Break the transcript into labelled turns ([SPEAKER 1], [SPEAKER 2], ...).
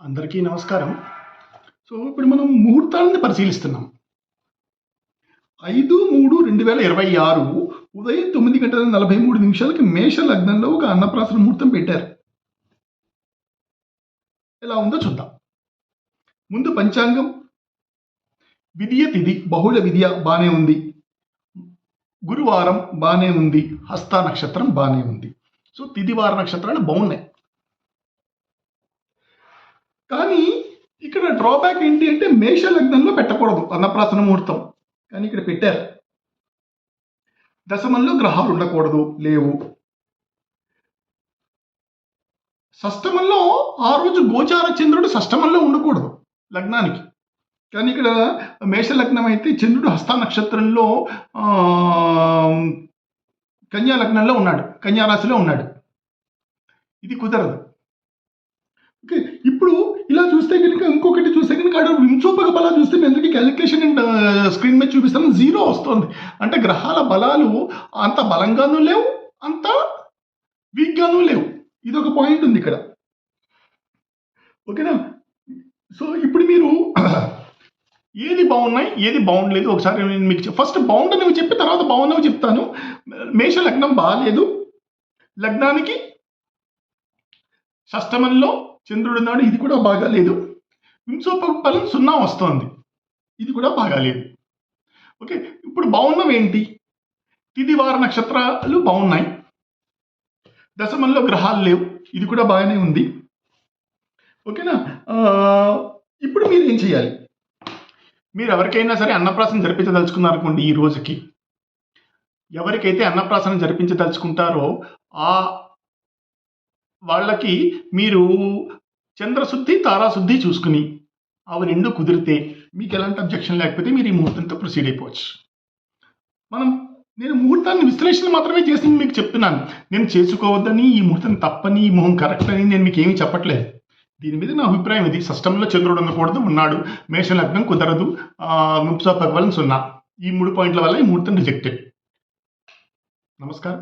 [SPEAKER 1] అందరికీ నమస్కారం. సో, ఇప్పుడు మనం ముహూర్తాలను పరిశీలిస్తున్నాం. 5/3/2026 ఉదయం 9:43 మేష లగ్నంలో ఒక అన్నప్రాసన ముహూర్తం పెట్టారు. ఎలా ఉందో చూద్దాం. ముందు పంచాంగం, విధియ తిథి, బహుళ విద్య బానే ఉంది. గురువారం బానే ఉంది. హస్త నక్షత్రం బానే ఉంది. సో, తిథివార నక్షత్రాలు బాగున్నాయి. కానీ ఇక్కడ డ్రాబ్యాక్ ఏంటి అంటే మేష లగ్నంలో పెట్టకూడదు అన్నప్రాసన ముహూర్తం. కానీ ఇక్కడ పెట్టారు. దశమంలో గ్రహాలు ఉండకూడదు, లేవు. షష్టమంలో ఆ రోజు గోచార చంద్రుడు షష్టమంలో ఉండకూడదు లగ్నానికి. కానీ ఇక్కడ మేష లగ్నం అయితే చంద్రుడు హస్త నక్షత్రంలో కన్యా లగ్నంలో ఉన్నాడు, కన్యా రాశిలో ఉన్నాడు. ఇది కుదరదు. ఓకే, ఇప్పుడు ఇలా చూస్తే కనుక ఇంకొకటి చూస్తే కనుక అక్కడ వింశోపక బలాలు చూస్తే మీ అందరికీ క్యాలిక్యులేషన్ అండ్ స్క్రీన్ మీద చూపిస్తాను, 0 వస్తుంది. అంటే గ్రహాల బలాలు అంత బలంగానూ లేవు, అంత వీక్గానూ లేవు. ఇది ఒక పాయింట్ ఉంది ఇక్కడ. ఓకేనా? సో ఇప్పుడు మీరు ఏది బాగున్నాయి, ఏది బాగుండలేదు ఒకసారి నేను మీకు ఫస్ట్ బాగుండనివి చెప్పి తర్వాత బాగున్నవి చెప్తాను. మేష లగ్నం బాగాలేదు. లగ్నానికి షష్టమంలో చంద్రుడు ఉన్నాడు, ఇది కూడా బాగాలేదు. వింశోపక బలం 0 వస్తోంది, ఇది కూడా బాగాలేదు. ఓకే, ఇప్పుడు బాగున్నవి ఏంటి? తిథివార నక్షత్రాలు బాగున్నాయి. దశమంలో గ్రహాలు లేవు, ఇది కూడా బాగానే ఉంది. ఓకేనా? ఇప్పుడు మీరు ఏం చేయాలి? మీరు ఎవరికైనా సరే అన్నప్రాసన జరిపించదలుచుకున్నారనుకోండి, ఈ రోజుకి ఎవరికైతే అన్నప్రాసన జరిపించదలుచుకుంటారో వాళ్ళకి మీరు చంద్రశుద్ధి, తారాశుద్ధి చూసుకుని అవి రెండు కుదిరితే మీకు ఎలాంటి అబ్జెక్షన్ లేకపోతే మీరు ఈ ముహూర్తంతో ప్రొసీడ్ అయిపోవచ్చు. నేను ముహూర్తాన్ని విశ్లేషణ మాత్రమే చేసి మీకు చెప్తున్నాను. నేను చేసుకోవద్దని, ఈ ముహూర్తం తప్పని, ఈ ముహూర్తం కరెక్ట్ అని నేను మీకు ఏమీ చెప్పట్లేదు. దీని మీద నా అభిప్రాయం ఇది. షష్టంలో చంద్రుడు ఉండకూడదు, ఉన్నాడు. మేష లగ్నం కుదరదు. వింశోపక బలం 0. ఈ 3 పాయింట్ల వల్ల ఈ ముహూర్తం రిజెక్టెడ్. నమస్కారం.